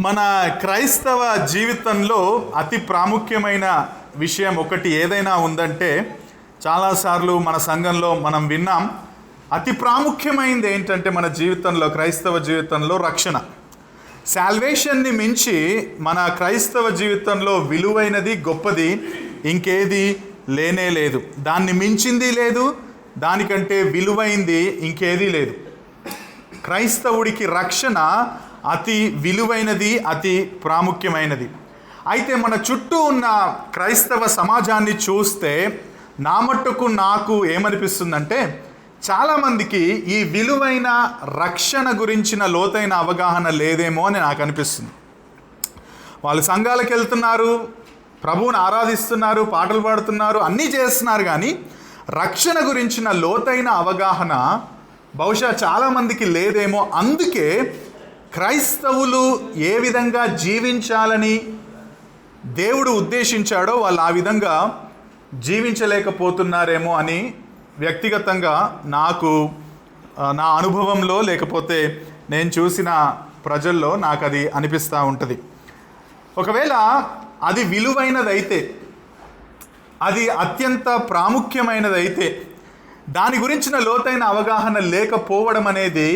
మన క్రైస్తవ జీవితంలో అతి ప్రాముఖ్యమైన విషయం ఒకటి ఏదైనా ఉందంటే, చాలాసార్లు మన సంఘంలో మనం విన్నాం, అతి ప్రాముఖ్యమైనది ఏంటంటే మన జీవితంలో, క్రైస్తవ జీవితంలో రక్షణ. సాల్వేషన్ని మించి మన క్రైస్తవ జీవితంలో విలువైనది, గొప్పది ఇంకేది లేనే లేదు. దాన్ని మించింది లేదు, దానికంటే విలువైంది ఇంకేదీ లేదు. క్రైస్తవుడికి రక్షణ అతి విలువైనది, అతి ప్రాముఖ్యమైనది. అయితే మన చుట్టూ ఉన్న క్రైస్తవ సమాజాన్ని చూస్తే నా మట్టుకు నాకు ఏమనిపిస్తుందంటే, చాలామందికి ఈ విలువైన రక్షణ గురించిన లోతైన అవగాహన లేదేమో అని నాకు అనిపిస్తుంది. వాళ్ళు సంఘాలకు వెళ్తున్నారు, ప్రభువుని ఆరాధిస్తున్నారు, పాటలు పాడుతున్నారు, అన్నీ చేస్తున్నారు, కానీ రక్షణ గురించిన లోతైన అవగాహన బహుశా చాలామందికి లేదేమో. అందుకే క్రైస్తవులు ఏ విధంగా జీవించాలని దేవుడు ఉద్దేశించాడో వాళ్ళు ఆ విధంగా జీవించలేకపోతున్నారేమో అని వ్యక్తిగతంగా నాకు, నా అనుభవంలో లేకపోతే నేను చూసిన ప్రజల్లో నాకు అది అనిపిస్తూ ఉంటుంది. ఒకవేళ అది విలువైనదైతే, అది అత్యంత ప్రాముఖ్యమైనదైతే, దాని గురించిన లోతైన అవగాహన లేకపోవడం అనేది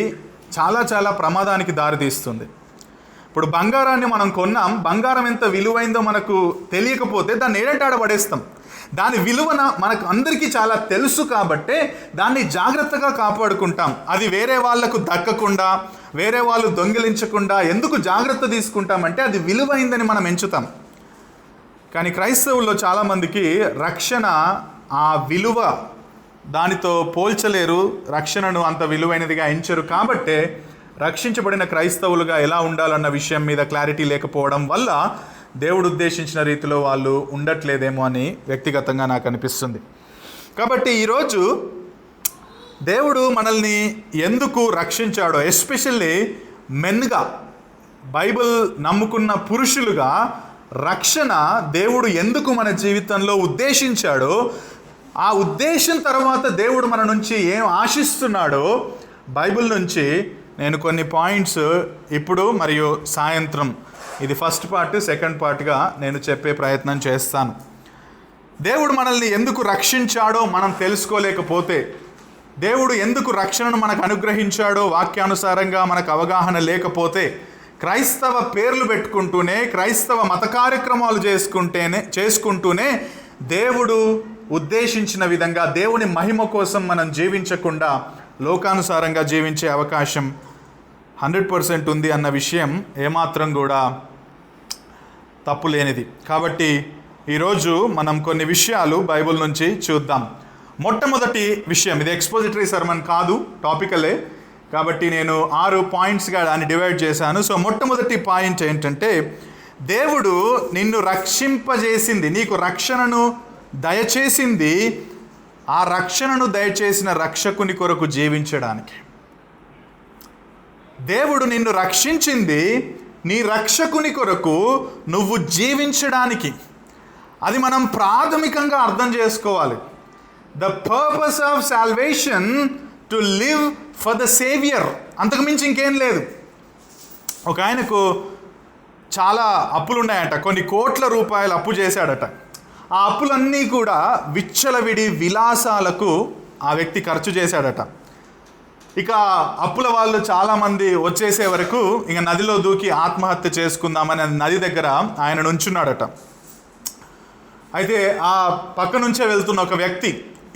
చాలా చాలా ప్రమాదానికి దారితీస్తుంది. ఇప్పుడు బంగారాన్ని మనం కొన్నాం, బంగారం ఎంత విలువైందో మనకు తెలియకపోతే దాన్ని ఏడంటాడ పడేస్తాం. దాని విలువన మనకు అందరికీ చాలా తెలుసు కాబట్టే దాన్ని జాగ్రత్తగా కాపాడుకుంటాం. అది వేరే వాళ్లకు దక్కకుండా, వేరే వాళ్ళు దొంగిలించకుండా ఎందుకు జాగ్రత్త తీసుకుంటామంటే అది విలువైందని మనం ఎంచుతాం. కానీ క్రైస్తవుల్లో చాలామందికి రక్షణ ఆ విలువ దానితో పోల్చలేరు, రక్షణను అంత విలువైనదిగా ఎంచరు. కాబట్టే రక్షించబడిన క్రైస్తవులుగా ఎలా ఉండాలన్న విషయం మీద క్లారిటీ లేకపోవడం వల్ల దేవుడు ఉద్దేశించిన రీతిలో వాళ్ళు ఉండట్లేదేమో అని వ్యక్తిగతంగా నాకు అనిపిస్తుంది. కాబట్టి ఈరోజు దేవుడు మనల్ని ఎందుకు రక్షించాడో, ఎస్పెషల్లీ మెన్గా, బైబిల్ నమ్ముకున్న పురుషులుగా రక్షణ దేవుడు ఎందుకు మన జీవితంలో ఉద్దేశించాడో, ఆ ఉద్దేశం తర్వాత దేవుడు మన నుంచి ఏం ఆశిస్తున్నాడో బైబిల్ నుంచి నేను కొన్ని పాయింట్స్ ఇప్పుడు మరియు సాయంత్రం, ఇది ఫస్ట్ పార్ట్, సెకండ్ పార్ట్గా నేను చెప్పే ప్రయత్నం చేస్తాను. దేవుడు మనల్ని ఎందుకు రక్షించాడో మనం తెలుసుకోలేకపోతే, దేవుడు ఎందుకు రక్షణను మనకు అనుగ్రహించాడో వాక్యానుసారంగా మనకు అవగాహన లేకపోతే, క్రైస్తవ పేర్లు పెట్టుకుంటూనే, క్రైస్తవ మత కార్యక్రమాలు చేసుకుంటూనే దేవుడు ఉద్దేశించిన విధంగా దేవుని మహిమ కోసం మనం జీవించకుండా లోకానుసారంగా జీవించే అవకాశం 100% ఉంది అన్న విషయం ఏమాత్రం కూడా తప్పు లేనిది. కాబట్టి ఈరోజు మనం కొన్ని విషయాలు బైబిల్ నుంచి చూద్దాం. మొట్టమొదటి విషయం, ఇది ఎక్స్పోజిటరీ సర్మన్ కాదు, టాపికలే, కాబట్టి నేను 6 పాయింట్స్గా దాన్ని డివైడ్ చేశాను. సో మొట్టమొదటి పాయింట్ ఏంటంటే, దేవుడు నిన్ను రక్షింపజేసింది, నీకు రక్షణను దయచేసింది, ఆ రక్షణను దయచేసిన రక్షకుని కొరకు జీవించడానికి. దేవుడు నిన్ను రక్షించింది నీ రక్షకుని కొరకు నువ్వు జీవించడానికి. అది మనం ప్రాథమికంగా అర్థం చేసుకోవాలి. The purpose of salvation to live for the saviour, అంతకుమించి ఇంకేం లేదు. ఒక ఆయనకు చాలా అప్పులు ఉన్నాయంట, కొన్ని కోట్ల రూపాయలు అప్పు చేశాడట. ఆ అప్పులన్నీ కూడా విచ్చలవిడి విలాసాలకు ఆ వ్యక్తి ఖర్చు చేశాడట. ఇక అప్పుల వాళ్ళు చాలామంది వచ్చేసే వరకు ఇక నదిలో దూకి ఆత్మహత్య చేసుకుందామని నది దగ్గర ఆయన నుంచున్నాడట. అయితే ఆ పక్క నుంచే వెళ్తున్న ఒక వ్యక్తి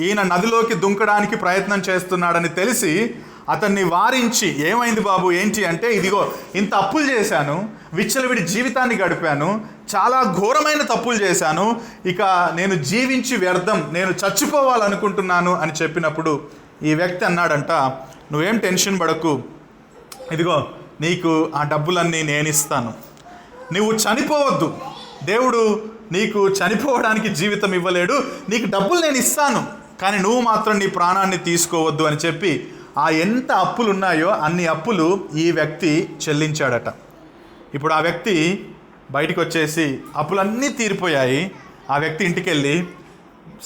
ఈయన నదిలోకి దుంకడానికి ప్రయత్నం చేస్తున్నాడని తెలిసి అతన్ని వారించి, ఏమైంది బాబు ఏంటి అంటే, ఇదిగో ఇంత అప్పులు చేశాను, విచ్చలవిడి జీవితాన్ని గడిపాను, చాలా ఘోరమైన తప్పులు చేశాను, ఇక నేను జీవించి వ్యర్థం, నేను చచ్చిపోవాలనుకుంటున్నాను అని చెప్పినప్పుడు ఈ వ్యక్తి అన్నాడంట, నువ్వేం టెన్షన్ పడకు, ఇదిగో నీకు ఆ డబ్బులన్నీ నేను ఇస్తాను, నువ్వు చనిపోవద్దు, దేవుడు నీకు చనిపోవడానికి జీవితం ఇవ్వలేడు, నీకు డబ్బులు నేను ఇస్తాను, కానీ నువ్వు మాత్రం నీ ప్రాణాన్ని తీసుకోవద్దు అని చెప్పి ఆ ఎంత అప్పులు ఉన్నాయో అన్ని అప్పులు ఈ వ్యక్తి చెల్లించాడట. ఇప్పుడు ఆ వ్యక్తి బయటకు వచ్చేసి అప్పులన్నీ తీరిపోయాయి. ఆ వ్యక్తి ఇంటికి వెళ్ళి,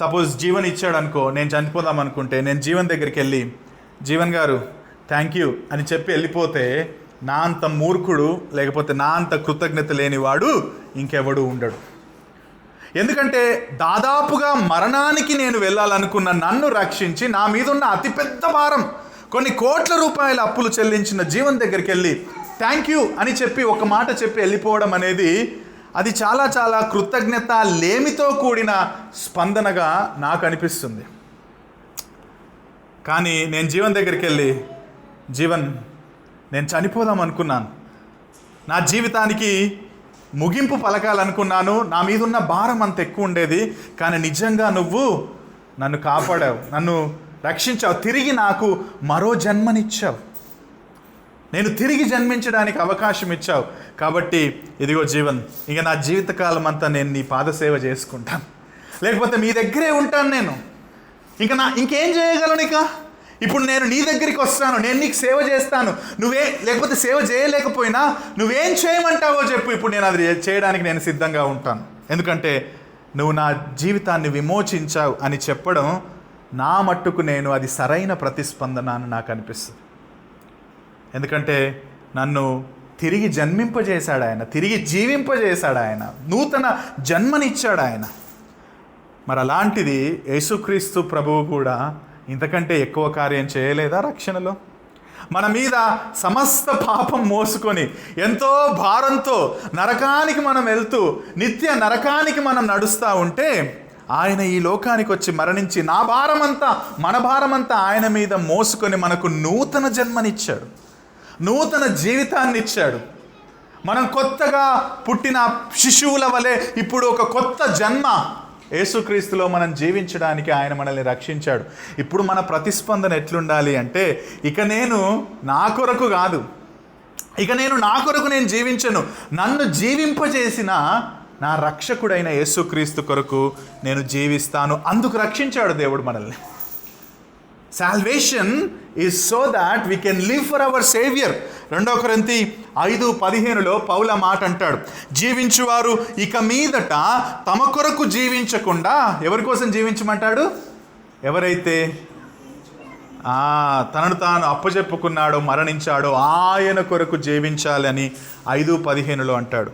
సపోజ్ జీవన్ ఇచ్చాడు అనుకో, నేను చనిపోదాం అనుకుంటే, నేను జీవన్ దగ్గరికి వెళ్ళి, జీవన్ గారు థ్యాంక్ యూ అని చెప్పి వెళ్ళిపోతే నా అంత మూర్ఖుడు లేకపోతే నా అంత కృతజ్ఞత లేనివాడు ఇంకెవడు ఉండడు. ఎందుకంటే దాదాపుగా మరణానికి నేను వెళ్ళాలనుకున్న నన్ను రక్షించి నా మీద ఉన్న అతిపెద్ద భారం కొన్ని కోట్ల రూపాయల అప్పులు చెల్లించిన జీవన్ దగ్గరికి వెళ్ళి థ్యాంక్ యూ అని చెప్పి ఒక మాట చెప్పి వెళ్ళిపోవడం అనేది అది చాలా చాలా కృతజ్ఞత లేమితో కూడిన స్పందనగా నాకు అనిపిస్తుంది. కానీ నేను జీవన్ దగ్గరికి వెళ్ళి, జీవన్, నేను చనిపోదాం అనుకున్నాను, నా జీవితానికి ముగింపు పలకాలనుకున్నాను, నా మీద ఉన్న భారం అంత ఎక్కువ ఉండేది, కానీ నిజంగా నువ్వు నన్ను కాపాడావు, నన్ను రక్షించావు, తిరిగి నాకు మరో జన్మనిచ్చావు, నేను తిరిగి జన్మించడానికి అవకాశం ఇచ్చావు. కాబట్టి ఇదిగో జీవన్, ఇక నా జీవితకాలం అంతా నేను నీ పాదసేవ చేసుకుంటాను, లేకపోతే మీ దగ్గరే ఉంటాను, నేను ఇంకేం చేయగలను, ఇప్పుడు నేను నీ దగ్గరికి వస్తాను, నేను నీకు సేవ చేస్తాను, లేకపోతే సేవ చేయలేకపోయినా నువ్వేం చేయమంటావో చెప్పు, ఇప్పుడు నేను అది చేయడానికి నేను సిద్ధంగా ఉంటాను, ఎందుకంటే నువ్వు నా జీవితాన్ని విమోచించావు అని చెప్పడం నా మట్టుకు నేను అది సరైన ప్రతిస్పందన అని నాకు అనిపిస్తుంది. ఎందుకంటే నన్ను తిరిగి జన్మింపజేశాడు ఆయన, తిరిగి జీవింపజేశాడు ఆయన, నూతన జన్మనిచ్చాడు ఆయన. మరి అలాంటిది యేసుక్రీస్తు ప్రభువు కూడా ఇంతకంటే ఎక్కువ కార్యం చేయలేదా రక్షణలో? మన మీద సమస్త పాపం మోసుకొని ఎంతో భారంతో నరకానికి మనం వెళ్తూ నిత్య నరకానికి మనం నడుస్తూ ఉంటే ఆయన ఈ లోకానికి వచ్చి మరణించి నా భారమంతా మన భారమంతా ఆయన మీద మోసుకొని మనకు నూతన జన్మనిచ్చాడు, నూతన జీవితాన్ని ఇచ్చాడు. మనం కొత్తగా పుట్టిన శిశువుల వలె ఇప్పుడు ఒక కొత్త జన్మ యేసుక్రీస్తులో మనం జీవించడానికి ఆయన మనల్ని రక్షించాడు. ఇప్పుడు మన ప్రతిస్పందన ఎట్లుండాలి అంటే, ఇక నేను నా కొరకు కాదు, ఇక నేను నా కొరకు నేను జీవించను, నన్ను జీవింపజేసిన నా రక్షకుడైన యేసుక్రీస్తు కొరకు నేను జీవిస్తాను. అందుకు రక్షించాడు దేవుడు మనల్ని. Salvation is so that we can live for our Savior. 2 కొరింథీ 5:15 పౌలు మాట అంటాడు, జీవించువారు ఇక మీదట తమ కొరకు జీవించకుండా ఎవరి కోసం జీవించమంటాడు? ఎవరైతే తనను తాను అప్పచెప్పుకున్నాడో, మరణించాడో ఆయన కొరకు జీవించాలని 5:15 అంటాడు.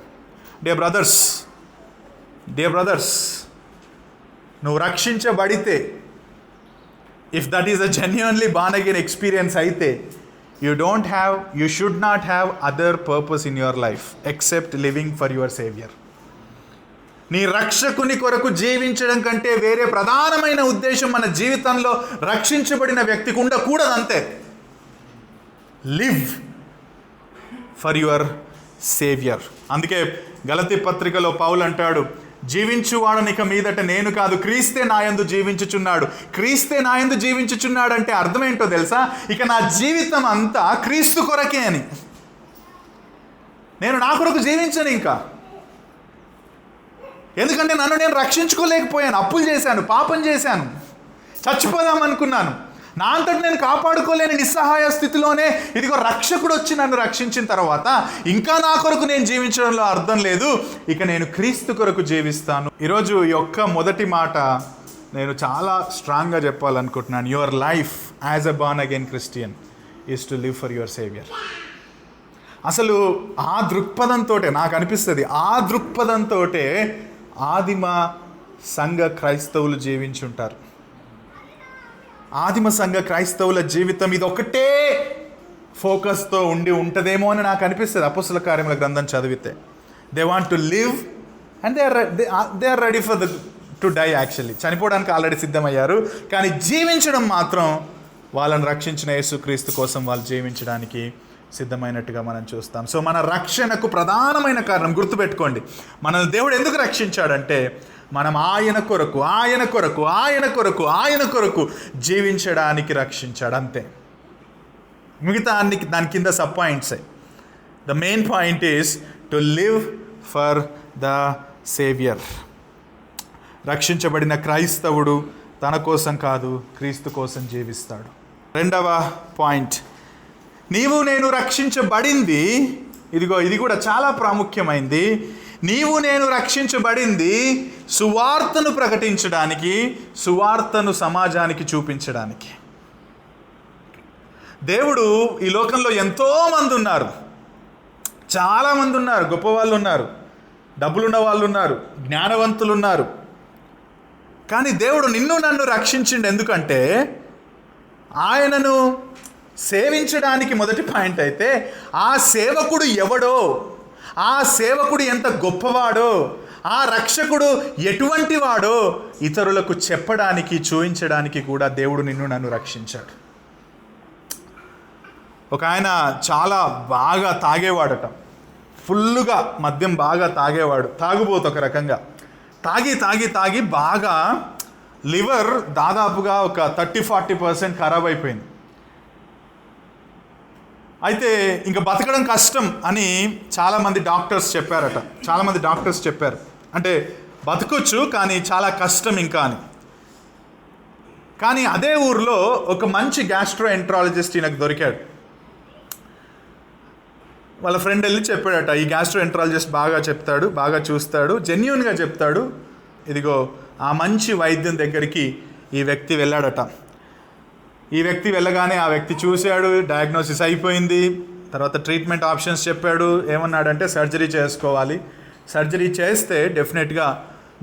డియర్ బ్రదర్స్, నువ్వు రక్షించబడితే, if that is a genuinely born again experience అయితే, you should not have other purpose in your life except living for your Savior. నీ రక్షకుని కొరకు జీవించడం కంటే వేరే ప్రధానమైన ఉద్దేశం మన జీవితంలో రక్షించబడిన వ్యక్తికి ఉండకూడదు, అంతే. Live for your saviour. అందుకే గలతీ పత్రికలో పౌలు అంటాడు, జీవించువాడని ఇక మీదట నేను కాదు, క్రీస్తే నాయందు జీవించుచున్నాడు. క్రీస్తే నాయందు జీవించుచున్నాడు అంటే అర్థం ఏంటో తెలుసా? ఇక నా జీవితం అంతా క్రీస్తు కొరకే అని. నేను నా కొరకు జీవించను ఇంకా, ఎందుకంటే నన్ను నేను రక్షించుకోలేకపోయాను, అప్పులు చేశాను, పాపం చేశాను, చచ్చిపోదాం అనుకున్నాను, నా అంతటి నేను కాపాడుకోలేని నిస్సహాయ స్థితిలోనే ఇదిగో రక్షకుడు వచ్చి నన్ను రక్షించిన తర్వాత ఇంకా నా కొరకు నేను జీవించడంలో అర్థం లేదు, ఇక నేను క్రీస్తు కొరకు జీవిస్తాను. ఈరోజు ఈ యొక్క మొదటి మాట నేను చాలా స్ట్రాంగ్గా చెప్పాలనుకుంటున్నాను. Your life as a born again Christian is to live for your saviour. అసలు ఆ దృక్పథంతో నాకు అనిపిస్తుంది, ఆ దృక్పథంతో ఆదిమ సంఘ క్రైస్తవులు జీవించుంటారు. ఆదిమ సంఘ క్రైస్తవుల జీవితం ఇది ఒకటే ఫోకస్తో ఉంటుందేమో అని నాకు అనిపిస్తుంది. అపోస్తల కార్యముల గ్రంథం చదివితే they want to live and they are ready for to die. Actually చనిపోవడానికి ఆల్రెడీ సిద్ధమయ్యారు, కానీ జీవించడం మాత్రం వాళ్ళని రక్షించిన యేసుక్రీస్తు కోసం వాళ్ళు జీవించడానికి సిద్ధమైనట్టుగా మనం చూస్తాం. సో మన రక్షణకు ప్రధానమైన కారణం గుర్తుపెట్టుకోండి, మనల్ని దేవుడు ఎందుకు రక్షించాడంటే మనం ఆయన కొరకు జీవించడానికి రక్షించాడు, అంతే. మిగతా దాని కింద సబ్ పాయింట్సే. The main point is to live for the saviour. రక్షించబడిన క్రైస్తవుడు తన కోసం కాదు, క్రీస్తు కోసం జీవిస్తాడు. రెండవ పాయింట్, నీవు నేను రక్షించబడింది, ఇది కూడా చాలా ప్రాముఖ్యమైంది. నీవు నేను రక్షించబడింది సువార్తను ప్రకటించడానికి, సువార్తను సమాజానికి చూపించడానికి. దేవుడు ఈ లోకంలో ఎంతోమంది ఉన్నారు, చాలామంది ఉన్నారు, గొప్పవాళ్ళు ఉన్నారు, డబ్బులున్న వాళ్ళు ఉన్నారు, జ్ఞానవంతులు ఉన్నారు. కానీ దేవుడు నిన్ను నన్ను రక్షించిండు. ఎందుకంటే ఆయనను సేవించడానికి మొదటి పాయింట్ అయితే ఆ సేవకుడు ఎవడో, ఆ సేవకుడు ఎంత గొప్పవాడో, ఆ రక్షకుడు ఎటువంటి వాడో ఇతరులకు చెప్పడానికి, చూపించడానికి కూడా దేవుడు నిన్ను నన్ను రక్షించాడు. ఒక ఆయన చాలా బాగా తాగేవాడట, ఫుల్లుగా మద్యం బాగా తాగేవాడు, తాగుబోతు ఒక రకంగా. తాగి బాగా లివర్ దాదాపుగా ఒక 30-40% ఖరాబ్ అయిపోయింది. అయితే ఇంకా బతకడం కష్టం అని చాలామంది డాక్టర్స్ చెప్పారు. అంటే బతకొచ్చు కానీ చాలా కష్టం ఇంకా అని. కానీ అదే ఊర్లో ఒక మంచి గ్యాస్ట్రోఎంట్రాలజిస్ట్ ఈయనకు దొరికాడు. వాళ్ళ ఫ్రెండ్ వెళ్ళి చెప్పాడట, ఈ గ్యాస్ట్రోఎంట్రాలజిస్ట్ బాగా చెప్తాడు, బాగా చూస్తాడు, జెన్యూన్గా చెప్తాడు, ఇదిగో ఆ మంచి వైద్యం దగ్గరికి ఈ వ్యక్తి వెళ్ళాడట. ఈ వ్యక్తి వెళ్ళగానే ఆ వ్యక్తి చూశాడు, డయాగ్నోసిస్ అయిపోయింది. తర్వాత ట్రీట్మెంట్ ఆప్షన్స్ చెప్పాడు. ఏమన్నాడంటే సర్జరీ చేసుకోవాలి, సర్జరీ చేస్తే డెఫినెట్గా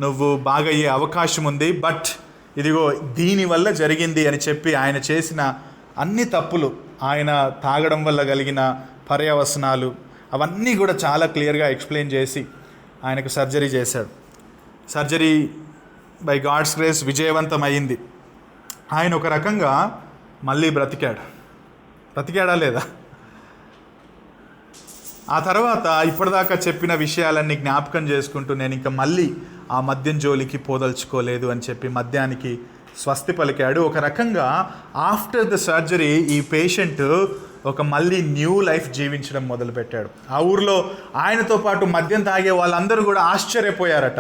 నువ్వు బాగయ్యే అవకాశం ఉంది, బట్ ఇదిగో దీనివల్ల జరిగింది అని చెప్పి ఆయన చేసిన అన్ని తప్పులు, ఆయన తాగడం వల్ల కలిగిన పర్యవసనాలు అవన్నీ కూడా చాలా క్లియర్గా ఎక్స్ప్లెయిన్ చేసి ఆయనకు సర్జరీ చేశాడు. సర్జరీ బై గాడ్స్ గ్రేస్ విజయవంతం అయింది. ఆయన ఒక రకంగా మళ్ళీ బ్రతికాడా లేదా? ఆ తర్వాత ఇప్పటిదాకా చెప్పిన విషయాలన్నీ జ్ఞాపకం చేసుకుంటూ నేను ఇంకా మళ్ళీ ఆ మద్యం జోలికి పోదలుచుకోలేదు అని చెప్పి మద్యానికి స్వస్తి పలికాడు. ఒక రకంగా ఆఫ్టర్ ద సర్జరీ ఈ పేషెంట్ ఒక మళ్ళీ న్యూ లైఫ్ జీవించడం మొదలుపెట్టాడు. ఆ ఊర్లో ఆయనతో పాటు మద్యం తాగే వాళ్ళందరూ కూడా ఆశ్చర్యపోయారట.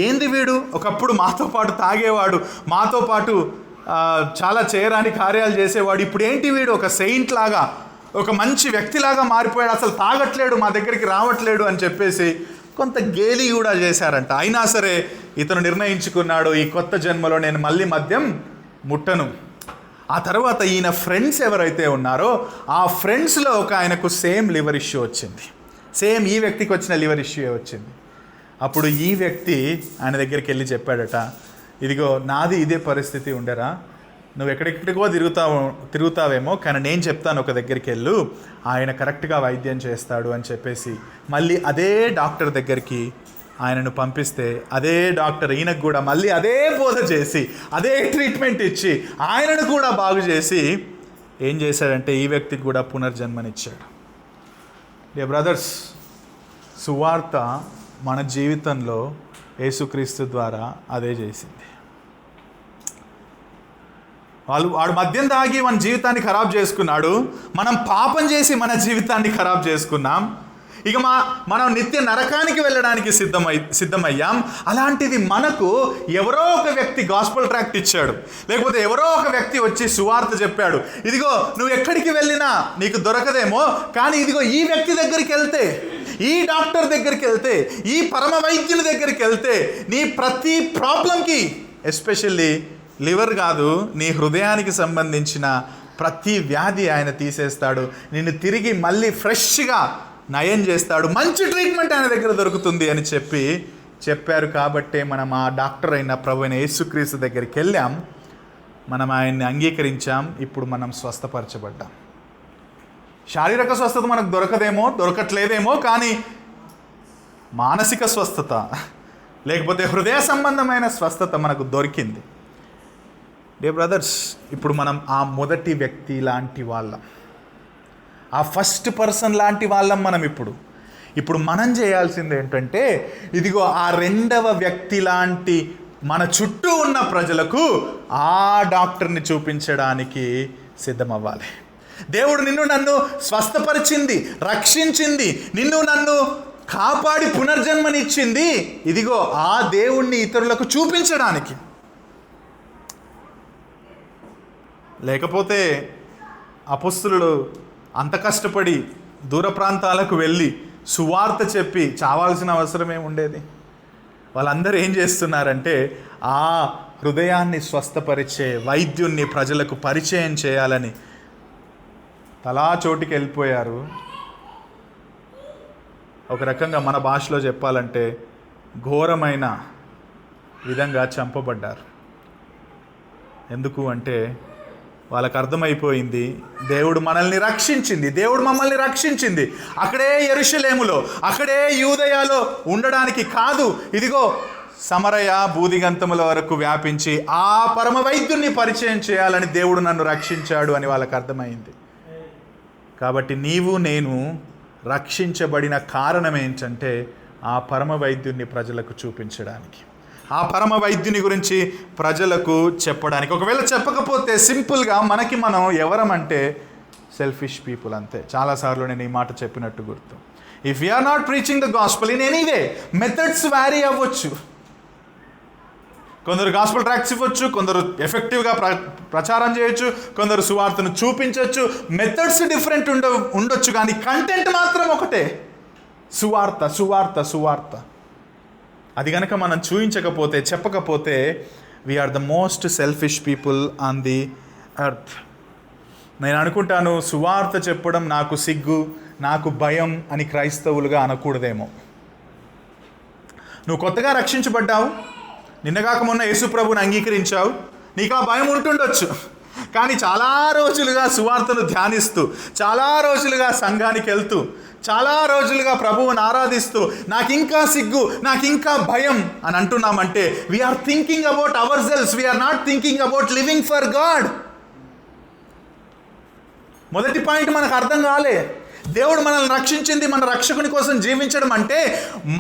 ఏంది వీడు, ఒకప్పుడు మాతో పాటు తాగేవాడు, మాతో పాటు చాలా చేయరాని కార్యాలు చేసేవాడు, ఇప్పుడు ఏంటి వీడు ఒక సెయింట్ లాగా, ఒక మంచి వ్యక్తిలాగా మారిపోయాడు, అసలు తాగట్లేడు, మా దగ్గరికి రావట్లేడు అని చెప్పేసి కొంత గేలి కూడా చేశారంట. అయినా సరే ఇతను నిర్ణయించుకున్నాడు, ఈ కొత్త జన్మలో నేను మళ్ళీ మద్యం ముట్టను. ఆ తర్వాత ఈయన ఫ్రెండ్స్ ఎవరైతే ఉన్నారో ఆ ఫ్రెండ్స్లో ఒక ఆయనకు సేమ్ లివర్ ఇష్యూ వచ్చింది, సేమ్ ఈ వ్యక్తికి వచ్చిన లివర్ ఇష్యూ వచ్చింది. అప్పుడు ఈ వ్యక్తి ఆయన దగ్గరికి వెళ్ళి చెప్పాడట, ఇదిగో నాది ఇదే పరిస్థితి ఉండరా, నువ్వు ఎక్కడెక్కడికో తిరుగుతావేమో, కానీ నేను చెప్తాను ఒక దగ్గరికి వెళ్ళు, ఆయన కరెక్ట్గా వైద్యం చేస్తాడు అని చెప్పేసి మళ్ళీ అదే డాక్టర్ దగ్గరికి ఆయనను పంపిస్తే అదే డాక్టర్ ఈయనకు కూడా మళ్ళీ అదే బోధ చేసి అదే ట్రీట్మెంట్ ఇచ్చి ఆయనను కూడా బాగు చేసి ఏం చేశాడంటే ఈ వ్యక్తికి కూడా పునర్జన్మనిచ్చాడు. డియర్ బ్రదర్స్, సువార్త మన జీవితంలో యేసుక్రీస్తు ద్వారా అదే చేసింది. వాడు మద్యం తాగి మన జీవితాన్ని ఖరాబ్ చేసుకున్నాడు, మనం పాపం చేసి మన జీవితాన్ని ఖరాబ్ చేసుకున్నాం, ఇక మనం నిత్య నరకానికి వెళ్ళడానికి సిద్ధమయ్యాం. అలాంటిది మనకు ఎవరో ఒక వ్యక్తి గాస్పల్ ట్రాక్ట్ ఇచ్చాడు, లేకపోతే ఎవరో ఒక వ్యక్తి వచ్చి సువార్త చెప్పాడు, ఇదిగో నువ్వు ఎక్కడికి వెళ్ళినా నీకు దొరకదేమో, కానీ ఇదిగో ఈ వ్యక్తి దగ్గరికి వెళ్తే, ఈ డాక్టర్ దగ్గరికి వెళ్తే, ఈ పరమ వైద్యుని దగ్గరికి వెళ్తే నీ ప్రతి ప్రాబ్లంకి, ఎస్పెషల్లీ లివర్ కాదు, నీ హృదయానికి సంబంధించిన ప్రతి వ్యాధి ఆయన తీసేస్తాడు, నిన్ను తిరిగి మళ్ళీ ఫ్రెష్గా నయం చేస్తాడు, మంచి ట్రీట్మెంట్ ఆయన దగ్గర దొరుకుతుంది అని చెప్పారు. కాబట్టే మనం ఆ డాక్టర్ అయిన ప్రభువైన యేసుక్రీస్తు దగ్గరికి వెళ్ళాం, మనం ఆయన్ని అంగీకరించాం, ఇప్పుడు మనం స్వస్థపరచబడ్డాం. శారీరక స్వస్థత మనకు దొరకట్లేదేమో, కానీ మానసిక స్వస్థత లేకపోతే హృదయ సంబంధమైన స్వస్థత మనకు దొరికింది. డియర్ బ్రదర్స్, ఇప్పుడు మనం ఆ మొదటి వ్యక్తి లాంటి వాళ్ళం, ఆ ఫస్ట్ పర్సన్ లాంటి వాళ్ళం మనం. ఇప్పుడు మనం చేయాల్సింది ఏంటంటే, ఇదిగో ఆ రెండవ వ్యక్తి లాంటి మన చుట్టూ ఉన్న ప్రజలకు ఆ డాక్టర్ని చూపించడానికి సిద్ధమవ్వాలి. దేవుడు నిన్ను నన్ను స్వస్థపరిచింది, రక్షించింది, నిన్ను నన్ను కాపాడి పునర్జన్మనిచ్చింది, ఇదిగో ఆ దేవుణ్ణి ఇతరులకు చూపించడానికి. లేకపోతే అపొస్తలులు అంత కష్టపడి దూర ప్రాంతాలకు వెళ్ళి సువార్త చెప్పి చావాల్సిన అవసరం ఏముండేది? వాళ్ళందరూ ఏం చేస్తున్నారంటే ఆ హృదయాన్ని స్వస్థపరిచే వైద్యుణ్ణి ప్రజలకు పరిచయం చేయాలని తలా చోటికి వెళ్ళిపోయారు. ఒక రకంగా మన భాషలో చెప్పాలంటే ఘోరమైన విధంగా చంపబడ్డారు. ఎందుకు అంటే వాళ్ళకు అర్థమైపోయింది, దేవుడు మనల్ని రక్షించింది, దేవుడు మమ్మల్ని రక్షించింది అక్కడే యెరూషలేములో, అక్కడే యూదయాలో ఉండడానికి కాదు, ఇదిగో సమరయ బూదిగంతముల వరకు వ్యాపించి ఆ పరమ వైద్యుని పరిచయం చేయాలని దేవుడు నన్ను రక్షించాడు అని వాళ్ళకు అర్థమైంది. కాబట్టి నీవు నేను రక్షించబడిన కారణం ఏంటంటే ఆ పరమ వైద్యుని ప్రజలకు చూపించడానికి, ఆ పరమ వైద్యుని గురించి ప్రజలకు చెప్పడానికి. ఒకవేళ చెప్పకపోతే సింపుల్గా మనకి మనం ఎవరమంటే సెల్ఫిష్ పీపుల్ అంతే. చాలాసార్లు నేను ఈ మాట చెప్పినట్టు గుర్తు. If you're not preaching the gospel in anyway, methods vary అవ్వచ్చు. కొందరు గాస్పెల్ ట్రాక్ట్స్ ఇవ్వచ్చు, కొందరు ఎఫెక్టివ్గా ప్రచారం చేయొచ్చు, కొందరు సువార్తను చూపించవచ్చు. మెథడ్స్ డిఫరెంట్ ఉండొచ్చు, కానీ కంటెంట్ మాత్రం ఒకటే, సువార్త సువార్త సువార్త. అది కనుక మనం చూపించకపోతే, చెప్పకపోతే, we're the most selfish people on the earth. నేను అనుకుంటాను సువార్త చెప్పడం నాకు సిగ్గు, నాకు భయం అని క్రైస్తవులుగా అనకూడదేమో. నువ్వు కొత్తగా రక్షించబడ్డావు, నిన్నగాక మొన్న యేసు ప్రభువుని అంగీకరించావు, నీకు ఆ భయం ఉంటుండొచ్చు. కానీ చాలా రోజులుగా సువార్తను ధ్యానిస్తూ, చాలా రోజులుగా సంఘానికి వెళ్తూ, చాలా రోజులుగా ప్రభువుని ఆరాధిస్తూ నాకు ఇంకా సిగ్గు, నాకు ఇంకా భయం అని అంటున్నామంటే we're thinking about our selves, we're not thinking about living for God. మొదటి పాయింట్ మనకు అర్థం కాలే. దేవుడు మనల్ని రక్షించింది మన రక్షకుని కోసం జీవించడం అంటే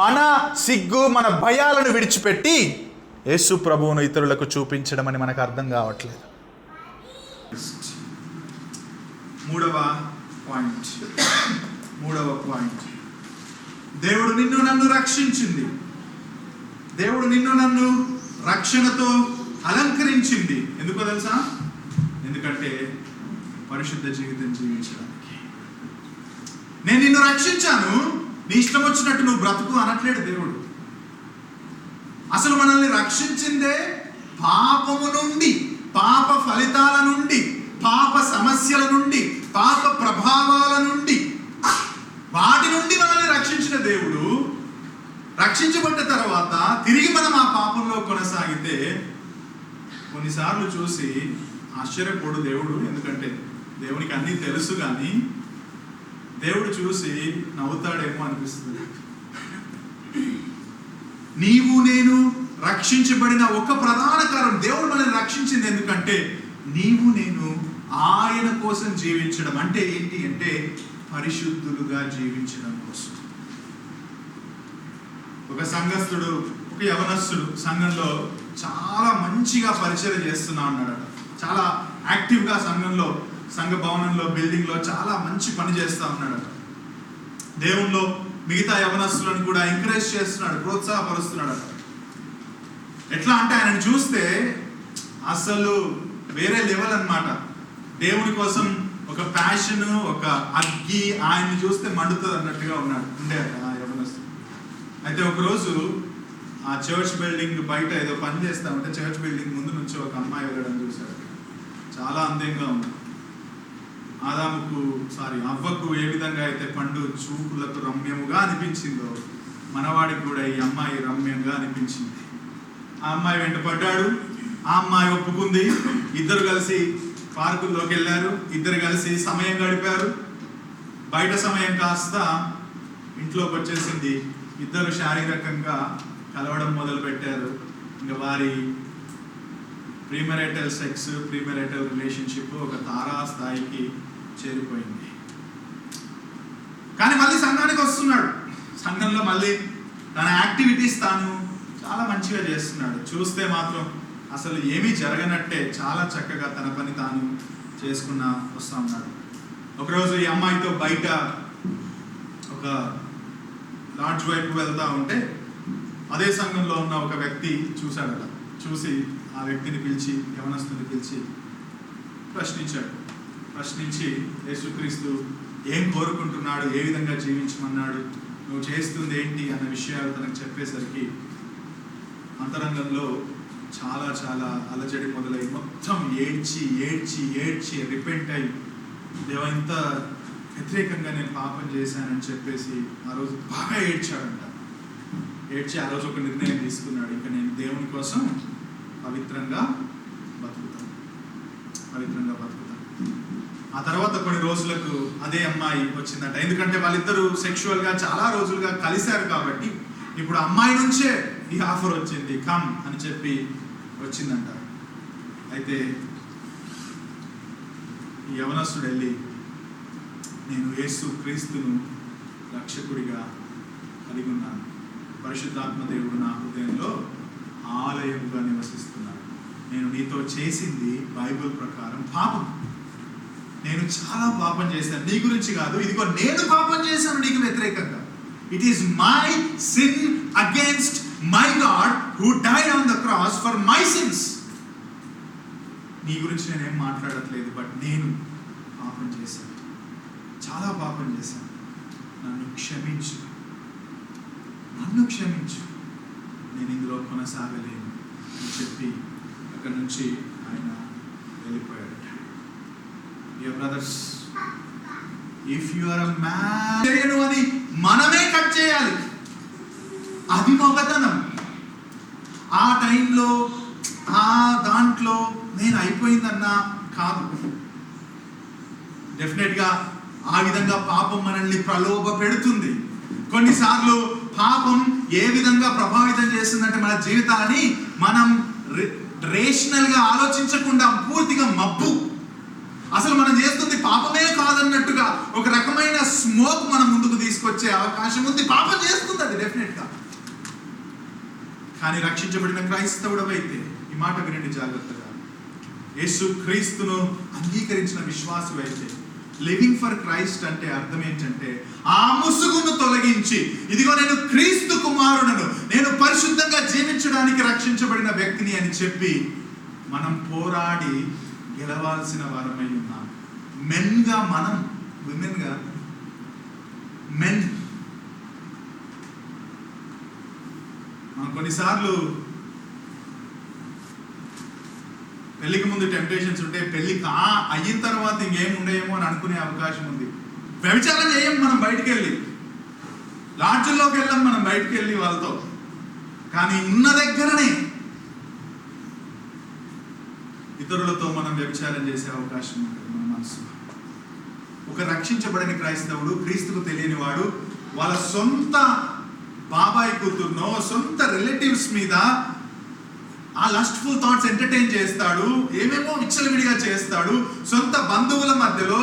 మన సిగ్గు, మన భయాలను విడిచిపెట్టి యేసు ప్రభువును ఇతరులకు చూపించడం అని మనకు అర్థం కావట్లేదు. మూడవ పాయింట్, దేవుడు నిన్ను నన్ను రక్షించింది, దేవుడు నిన్ను నన్ను రక్షణతో అలంకరించింది. ఎందుకో తెలుసా? ఎందుకంటే పరిశుద్ధ జీవితం జీవించడానికి. నేను నిన్ను రక్షించాను, నీ ఇష్టం వచ్చినట్టు నువ్వు బ్రతుకు అనట్లేడు దేవుడు. అసలు మనల్ని రక్షించిందే పాపము నుండి, పాప ఫలితాల నుండి, పాప సమస్యల నుండి, పాప ప్రభావాల నుండి, వాటి నుండి మనల్ని రక్షించిన దేవుడు రక్షించబడ్డ తర్వాత తిరిగి మనం ఆ పాపంలో కొనసాగితే కొన్నిసార్లు చూసి ఆశ్చర్యపోడు దేవుడు. ఎందుకంటే దేవునికి అన్నీ తెలుసు, కానీ దేవుడు చూసి నవ్వుతాడేమో అనిపిస్తుంది. నీవు నేను రక్షించబడిన ఒక ప్రధాన కారణం, దేవుడు మనల్ని రక్షించింది ఎందుకంటే నీవు నేను ఆయన కోసం జీవించడం. అంటే ఏంటి అంటే పరిశుద్ధులుగా జీవించడం కోసం. ఒక సంఘస్థుడు, ఒక యవనస్తుడు సంఘంలో చాలా మంచిగా పరిచయం చేస్తున్నా ఉన్నాడట. చాలా యాక్టివ్గా సంఘంలో, సంఘ భవనంలో, బిల్డింగ్లో చాలా మంచి పని చేస్తూ ఉన్నాడట. దేవునిలో మిగతా యవనస్తులను కూడా ఎంకరేజ్ చేస్తున్నాడు, ప్రోత్సాహపరుస్తున్నాడు. ఎట్లా అంటే ఆయనను చూస్తే అసలు వేరే లెవెల్ అన్నమాట. దేవుని కోసం ఒక ప్యాషన్, ఒక అగ్గి ఆయన్ని చూస్తే మండుతుంది అన్నట్టుగా ఉండే ఆ యవనస్తుడు. అయితే ఒకరోజు ఆ చర్చ్ బిల్డింగ్ బయట ఏదో పని చేస్తా ఉంటే చర్చ్ బిల్డింగ్ ముందు నుంచి ఒక అమ్మాయి వెళ్ళడం చూశాడు. చాలా అందంగా ఉంది. అవ్వకు ఏ విధంగా అయితే పండు చూపులకు రమ్యముగా అనిపించిందో మనవాడికి కూడా ఈ అమ్మాయి రమ్యంగా అనిపించింది. ఆ అమ్మాయి వెంట పడ్డాడు, ఆ అమ్మాయి ఒప్పుకుంది. ఇద్దరు కలిసి పార్కుల్లోకి వెళ్ళారు, ఇద్దరు కలిసి సమయం గడిపారు. బయట సమయం కాస్త ఇంట్లోకి వచ్చేసింది. ఇద్దరు శారీరకంగా కలవడం మొదలు పెట్టారు. ఇంకా వారి ప్రీమెరైటల్ సెక్స్, ప్రీమెరైటల్ రిలేషన్షిప్ ఒక తారా స్థాయికి చేరిపోయింది. కానీ మళ్ళీ సంఘానికి వస్తున్నాడు. సంఘంలో మళ్ళీ తన యాక్టివిటీస్ తాను చాలా మంచిగా చేస్తున్నాడు. చూస్తే మాత్రం అసలు ఏమీ జరగనట్టే చాలా చక్కగా తన పని తాను చేసుకున్నా వస్తూ ఉన్నాడు. ఒకరోజు ఈ అమ్మాయితో బయట ఒక లాడ్జ్ వైపు వెళ్తూ ఉంటే అదే సంఘంలో ఉన్న ఒక వ్యక్తి చూశాడట. చూసి ఆ వ్యక్తిని పిలిచి, యవనస్తుని పిలిచి ప్రశ్నించి యేసుక్రీస్తు ఏం కోరుకుంటున్నాడు, ఏ విధంగా జీవించమన్నాడు, నువ్వు చేస్తుంది ఏంటి అన్న విషయాలు తనకు చెప్పేసరికి అంతరంగంలో చాలా చాలా అలజడి మొదలై మొత్తం ఏడ్చి రిపెంట్ అయ్యి, దేవా వ్యతిరేకంగా నేను పాపం చేశానని చెప్పేసి ఆ రోజు బాగా ఏడ్చాడంట. ఏడ్చి ఆ రోజు ఒక నిర్ణయం తీసుకున్నాడు, ఇంకా నేను దేవుని కోసం పవిత్రంగా బతుకుతాను. ఆ తర్వాత కొన్ని రోజులకు అదే అమ్మాయి వచ్చిందంట. ఎందుకంటే వాళ్ళిద్దరూ సెక్షువల్గా చాలా రోజులుగా కలిశారు కాబట్టి ఇప్పుడు అమ్మాయి నుంచే ఈ ఆఫర్ వచ్చింది, కమ్ అని చెప్పి వచ్చిందంట. అయితే ఈ యవనస్తుడు వెళ్ళి, నేను యేసు క్రీస్తును రక్షకుడిగా కలిగి ఉన్నాను, పరిశుద్ధాత్మ దేవుడు నా హృదయంలో ఆలయముగా నివసిస్తున్నాడు, నేను నీతో చేసింది బైబిల్ ప్రకారం పాపం, నేను చాలా పాపం చేశాను, నీ గురించి కాదు, ఇదిగో నేను పాపం చేశాను నీకు వ్యతిరేకంగా. It is my sin against my God who died on the cross for my since. నీ గురించి నేనేం మాట్లాడట్లేదు, బట్ నేను పాపం చేశాను, చాలా పాపం చేశాను, నన్ను క్షమించు, నేను ఇందులో కొనసాగలేను అని చెప్పి అక్కడి నుంచి ఆయన వెళ్ళిపోయాడు. Dear brothers, if you are a man అని మనమే కట్ చేయాలి. అది మొగతనం. ఆ టైంలో ఆ దాంట్లో నేను అయిపోయిందన్నా కాదు. డెఫినెట్గా ఆ విధంగా పాపం మనల్ని ప్రలోభ పెడుతుంది. కొన్నిసార్లు పాపం ఏ విధంగా ప్రభావితం చేస్తుందంటే మన జీవితాన్ని మనం రేషనల్గా ఆలోచించకుండా పూర్తిగా మబ్బు, అసలు మనం చేస్తుంది పాపమే కాదన్నట్టుగా ఒక రకమైన స్మోక్ మన ముందుకు తీసుకొచ్చే అవకాశం ఉంది. పాపం చేస్తుంది అది డెఫినెట్గా. కానీ రక్షించబడిన క్రైస్తవుడవైతే ఈ మాట వినండి జాగ్రత్తగా. యేసు క్రీస్తును అంగీకరించిన విశ్వాసం అయితే లివింగ్ ఫర్ క్రైస్ట్ అంటే అర్థం ఏంటంటే ఆ ముసుగును తొలగించి, ఇదిగో నేను క్రీస్తు కుమారుడను, నేను పరిశుద్ధంగా జీవించడానికి రక్షించబడిన వ్యక్తిని అని చెప్పి మనం పోరాడి గెలవాల్సిన వారమై ఉన్నాం. మెన్గా మనం, విమెన్గా మెన్ మనం కొన్నిసార్లు పెళ్లికి ముందు టెంప్టేషన్స్ ఉంటే పెళ్లి అయిన తర్వాత ఇంకేం ఉండేమో అని అనుకునే అవకాశం ఉంది. వ్యభిచారం చేయం మనం బయటికి వెళ్ళి, లాడ్జ్ల్లోకి వెళ్ళాం మనం బయటికి వెళ్ళి వాళ్ళతో, కానీ ఉన్న దగ్గరనే ఇతరులతో మనం వ్యభిచారం చేసే అవకాశం ఉంటుంది మన మనసులో. ఒక రక్షించబడిన క్రైస్తవుడు, క్రీస్తుకు తెలియని వాడు వాళ్ళ సొంత బాబాయ్ కూతుర్నో సొంత రిలేటివ్స్ మీద ఆ లస్ట్ఫుల్ థాట్స్ ఎంటర్టైన్ చేస్తాడు, ఏమేమో విచ్చలవిడిగా చేస్తాడు. సొంత బంధువుల మధ్యలో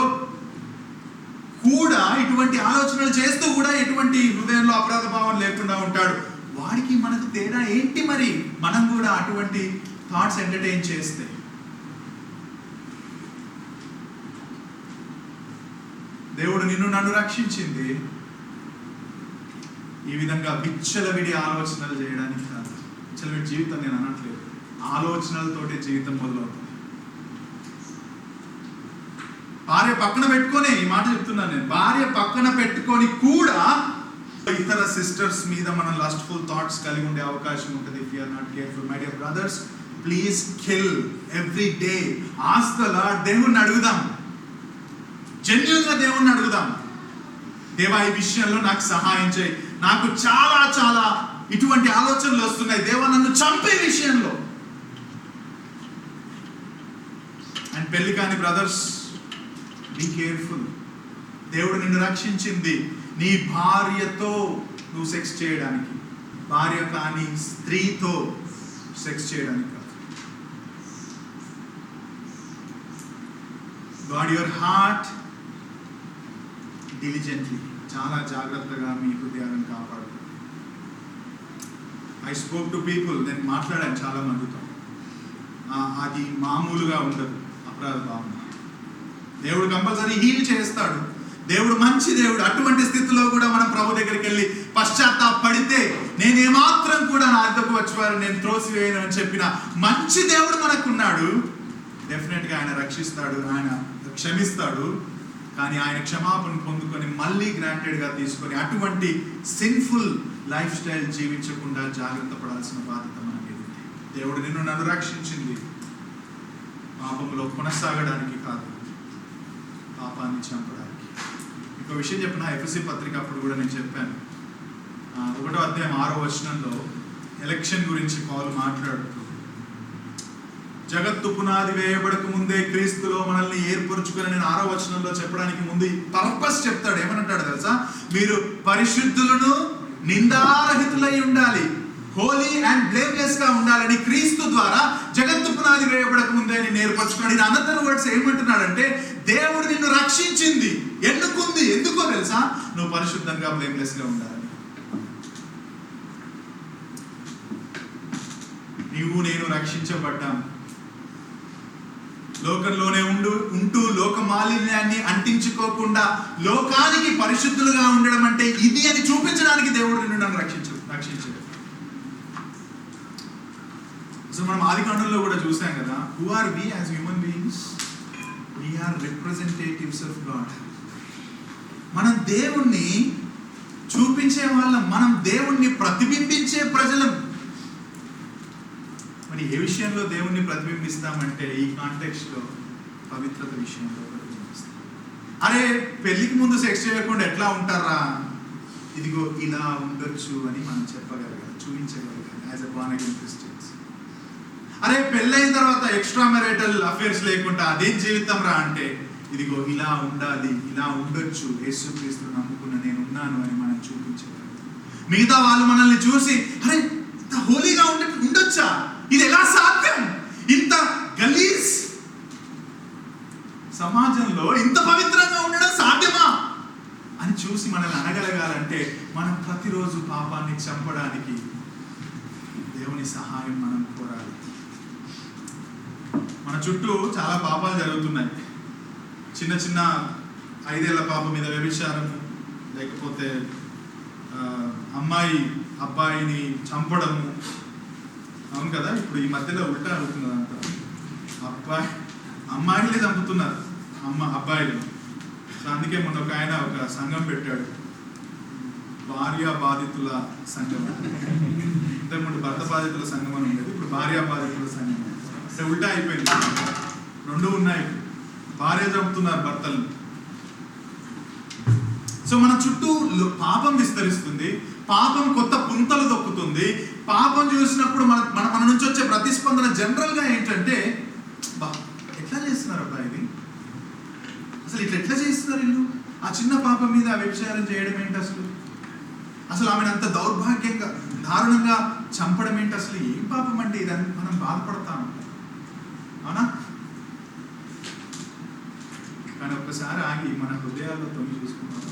కూడా ఇటువంటి ఆలోచనలు చేస్తూ కూడా ఎటువంటి హృదయంలో అపరాధ భావం లేకుండా ఉంటాడు. వాడికి మనకు తేడా ఏంటి? మరి మనం కూడా అటువంటి థాట్స్ ఎంటర్టైన్ చేస్తే దేవుడు నిన్ను నన్ను రక్షించింది ఈ విధంగా విచ్చలవిడి ఆలోచనలు చేయడానికి కాదు. విచ్చలవిడి జీవితం నేను అనట్లేదు, ఆలోచనలతోటి జీవితం మొదలవుతుంది. భార్య పక్కన పెట్టుకొని, ఈ మాట చెప్తున్నాను నేను, భార్య పక్కన పెట్టుకొని కూడా ఇతర సిస్టర్స్ మీద మనం లస్ట్ఫుల్ థాట్స్ కలిగి ఉండే అవకాశం ఉంటుంది. If you are not careful, my dear brothers, please kill every day. Ask the lord. దేవుణ్ణి అడుగుదాం, జెన్యూన్గా దేవుణ్ణి అడుగుదాం, దేవా ఈ విషయంలో నాకు సహాయం చేయి, నాకు చాలా చాలా ఇటువంటి ఆలోచనలు వస్తున్నాయి, దేవా నన్ను చంపే విషయంలో. అండ్ పెళ్లి కాని బ్రదర్స్, బీ కేర్ఫుల్. దేవుడు నిన్ను రక్షించింది నీ భార్యతో నువ్వు సెక్స్ చేయడానికి, భార్య కాని స్త్రీతో సెక్స్ చేయడానికి కాదు. గాడ్ యువర్ హార్ట్ diligently, చాలా జాగ్రత్తగా మీ హృదయాలను కాపాడు. ఐ స్పోక్ టు పీపుల్, నేను మాట్లాడాను చాలా మందితో. అది మామూలుగా ఉండదు అపరాధ భావన. దేవుడు కంపల్సరీ హీల్ చేస్తాడు. దేవుడు మంచి దేవుడు. అటువంటి స్థితిలో కూడా మనం ప్రభు దగ్గరికి వెళ్ళి పశ్చాత్తాపడితే, నేనేమాత్రం కూడా నా అద్దకు వచ్చేవారు నేను త్రోసివేయను అని చెప్పిన మంచి దేవుడు మనకున్నాడు. డెఫినెట్గా ఆయన రక్షిస్తాడు, ఆయన క్షమిస్తాడు. కానీ ఆయన క్షమాపణ పొందుకొని మళ్ళీ గ్రాంటెడ్గా తీసుకొని అటువంటి సిన్ఫుల్ లైఫ్ స్టైల్ జీవించకుండా జాగ్రత్త పడాల్సిన బాధ్యత మనకి. దేవుడు నిన్ను నన్ను రక్షించింది పాపంలో కొనసాగడానికి కాదు, పాపాన్ని చంపడానికి. ఒక విషయం చెప్పిన ఎఫ్ఎస్సి పత్రిక అప్పుడు కూడా నేను చెప్పాను. 1వ అధ్యాయం 6వ వచనంలో ఎలక్షన్ గురించి పౌలు మాట్లాడుతూ, జగత్తు పునాది వేయబడక ముందే క్రీస్తులో మనల్ని ఏర్పరచుకుని, నేను 6వ వచనంలో చెప్పడానికి ముందు పర్పస్ చెప్తాడు. ఏమనంటాడు తెలుసా? మీరు పరిశుద్ధులను నిందారహితులై ఉండాలి, హోలీ అండ్ బ్లేమ్లెస్ గా ఉండాలని క్రీస్తు ద్వారా జగత్తు పునాది వేయబడక ముందే నేను ఏర్పరచుకున్నాడు. ఇది అనదర్ వర్డ్స్ ఏమంటున్నాడంటే, దేవుడు నిన్ను రక్షించింది, ఎన్నుకుంది. ఎందుకో తెలుసా? నువ్వు పరిశుద్ధంగా బ్లేమ్లెస్ గా ఉండాలి. నీవు నేను రక్షించబడ్డాం. లోకంలోనే ఉంటూ లోక మాలిన్యాన్ని అంటించుకోకుండా లోకానికి పరిశుద్ధులుగా ఉండడం అంటే ఇది అని చూపించడానికి దేవుడు నిన్ను నన్ను రక్షించాడు. సో మనం ఆదికాండంలో కూడా చూసాం కదా, who are we as human beings? We are representatives of God. మనం దేవుణ్ణి చూపించే వాళ్ళం, మనం దేవుణ్ణి ప్రతిబింబించే ప్రజలం. మరి ఏ విషయంలో దేవుణ్ణి ప్రతిబింబిస్తామంటే ఈ కాంటెక్స్ట్ లో పవిత్రత విషయంలో ప్రతిబింబిస్తాం. అరే పెళ్లికి ముందు సెక్స్ చేయకుండా ఎట్లా ఉంటారా, ఇదిగో ఇలా ఉండొచ్చు అని మనం చెప్పగలగాలి, చూపించగలగాలి as a born again Christians. అరే పెళ్ళైన తర్వాత ఎక్స్ట్రా మ్యారిటల్ అఫేర్స్ లేకుండా అదేం జీవితం రా అంటే, ఇదిగో ఇలా ఉండాలి, ఇలా ఉండొచ్చు, యేసుక్రీస్తును నమ్ముకున్న నేను ఉన్నాను అని మనం చూపించగలగాలి. మిగతా వాళ్ళు మనల్ని చూసి, అరే ఇంత హోలీగా ఉండొచ్చా, ఇది ఎలా సాధ్యం, ఇంత గలీజ్ సమాజంలో ఇంత పవిత్రంగా ఉండడం సాధ్యమా అని చూసి మనల్ని అనగలగాలంటే మనం ప్రతిరోజు పాపాన్ని చంపడానికి దేవుని సహాయం మనం కోరాలి. మన చుట్టూ చాలా పాపాలు జరుగుతున్నాయి. చిన్న చిన్న 5 ఏళ్ల పాప మీద వ్యభిచారము, లేకపోతే అమ్మాయి అబ్బాయిని చంపడము. అవును కదా, ఇప్పుడు ఈ మధ్యలో ఉల్టా అవుతున్నది అంట, అమ్మాయిలే చంపుతున్నారు అబ్బాయిలు. సో అందుకే మొన్న ఒక ఆయన ఒక సంఘం పెట్టాడు, భార్యా బాధితుల సంఘం. ఇంతకుముందు భర్త బాధితుల సంఘం అని ఉండేది, ఇప్పుడు భార్యా బాధితుల సంఘం. అంటే ఉల్టా అయిపోయింది, 2 ఉన్నాయి. భార్య చంపుతున్నారు భర్తలు. సో మన చుట్టూ పాపం విస్తరిస్తుంది, పాపం కొత్త పుంతలు దొక్కుతుంది. పాపం చూసినప్పుడు మన నుంచి వచ్చే ప్రతిస్పందన జనరల్ గా ఏంటంటే, ఎట్లా చేస్తున్నారు అబ్బా ఇది, అసలు ఎట్లా చేస్తున్నారు ఇల్లు, ఆ చిన్న పాపం మీద వ్యభిచారం చేయడం ఏంటి, అసలు ఆమెను అంత దౌర్భాగ్యంగా దారుణంగా చంపడం ఏంటి, అసలు ఏం పాపం అంటే ఇదని మనం బాధపడతాం. అవునా? కానీ ఒక్కసారి ఆగి మన హృదయాల్లో తొంగి చూసుకుంటాం.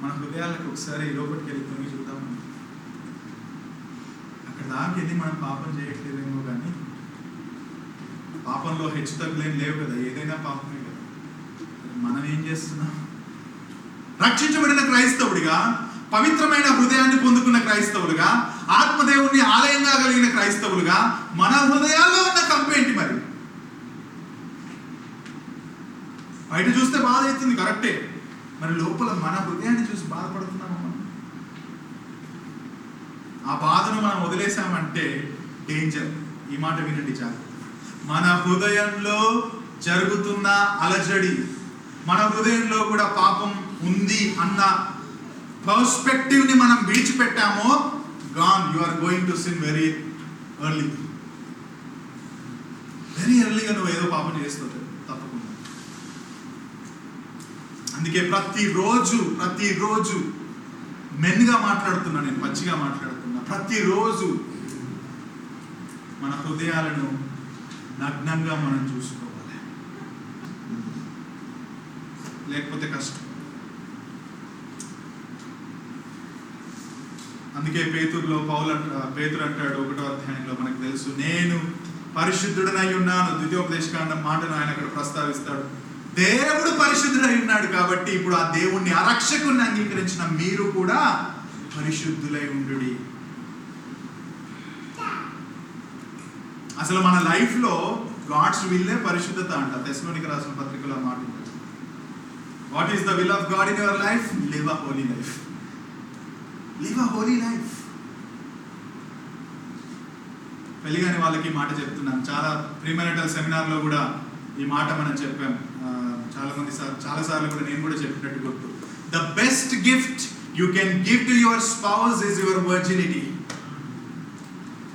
మన హృదయాలకు ఒకసారి లోపలికి వెళ్ళి తొంగి చూద్దాం. అక్కడ దాకా వెళ్ళి మనం పాపం చేయట్లేదేమో, కానీ పాపంలో హెచ్చు తగ్గులేం లేవు కదా, ఏదైనా పాపమే కదా. మనం ఏం చేస్తున్నాం? రక్షించబడిన క్రైస్తవుడిగా, పవిత్రమైన హృదయాన్ని పొందుకున్న క్రైస్తవులుగా, ఆత్మదేవుణ్ణి ఆలయంగా కలిగిన క్రైస్తవులుగా మన హృదయాల్లో ఉన్న కంపేంటి? మరి బయట చూస్తే బాధ అవుతుంది, కరెక్టే. మరి లోపల మన హృదయాన్ని చూసి బాధపడుతున్నాము. ఆ బాధను మనం వదిలేసామంటే డేంజర్. ఈ మాట వినండి చాలు. మన హృదయంలో జరుగుతున్న అలజడి, మన హృదయంలో కూడా పాపం ఉంది అన్న పర్స్పెక్టివ్ ని మనం విడిచిపెట్టామో, gone, you are going to sin very early. Very ఎర్లీగా నువ్వు ఏదో పాపం చేస్తావు తప్పకుండా. అందుకే ప్రతిరోజు మెన్గా మాట్లాడుతున్నా, నేను పచ్చిగా మాట్లాడుతున్నా, ప్రతిరోజు మన హృదయాలను నగ్నంగా మనం చూసుకోవాలి, లేకపోతే కష్టం. అందుకే పేతురు అంటాడు 1వ అధ్యాయంలో, మనకు తెలుసు, నేను పరిశుద్ధుడనై ఉన్నాను. ద్వితీయోపదేశకాండం మాటను ఆయన అక్కడ ప్రస్తావిస్తాడు. దేవుడు పరిశుద్ధుడై ఉన్నాడు కాబట్టి ఇప్పుడు ఆ దేవుణ్ణి, ఆ రక్షకుని అంగీకరించిన మీరు కూడా పరిశుద్ధులై ఉండుడి. అసలు మన లైఫ్ లో గాడ్స్ విల్లే పరిశుద్ధత అంట. తెస్సలోనికీయులకు రాసిన పత్రికలో మాట ఉంటుంది. What is the will of God in your life? Live a holy life. Live a holy life. పెళ్ళిగాని వాళ్ళకి మాట చెప్తున్నాను. చాలా ప్రీమెరిటల్ సెమినార్లో కూడా ఈ మాట మనం చెప్పాం. చాలా సార్లు కూడా నేను కూడా చెప్పినట్టు గుర్తు, the best gift you can give to your spouse is your virginity.